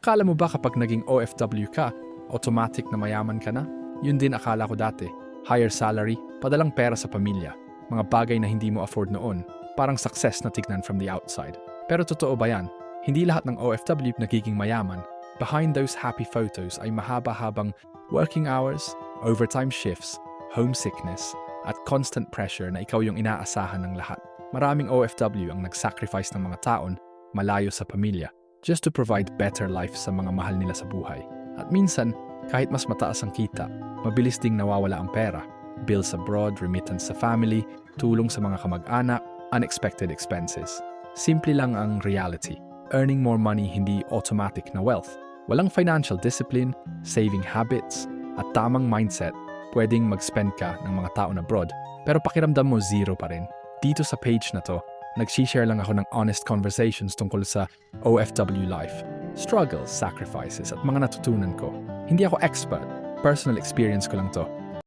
Akala mo ba kapag naging OFW ka, automatic na mayaman ka na? Yun din akala ko dati. Higher salary, padalang pera sa pamilya, mga bagay na hindi mo afford noon, parang success na tignan from the outside. Pero totoo ba yan? Hindi lahat ng OFW nagiging mayaman. Behind those happy photos ay mahaba-habang working hours, overtime shifts, homesickness, at constant pressure na ikaw yung inaasahan ng lahat. Maraming OFW ang nag-sacrifice ng mga taon malayo sa pamilya just to provide better life sa mga mahal nila sa buhay. At minsan, kahit mas mataas ang kita, mabilis ding nawawala ang pera. Bills abroad, remittance sa family, tulong sa mga kamag-anak, unexpected expenses. Simple lang ang reality. Earning more money hindi automatic na wealth. Walang financial discipline, saving habits, at tamang mindset, pwedeng mag-spend ka ng mga taon abroad, pero pakiramdam mo zero pa rin. Dito sa page na to, nag-share lang ako ng honest conversations tungkol sa OFW life, struggles, sacrifices, at mga natutunan ko. Hindi ako expert, personal experience ko lang to.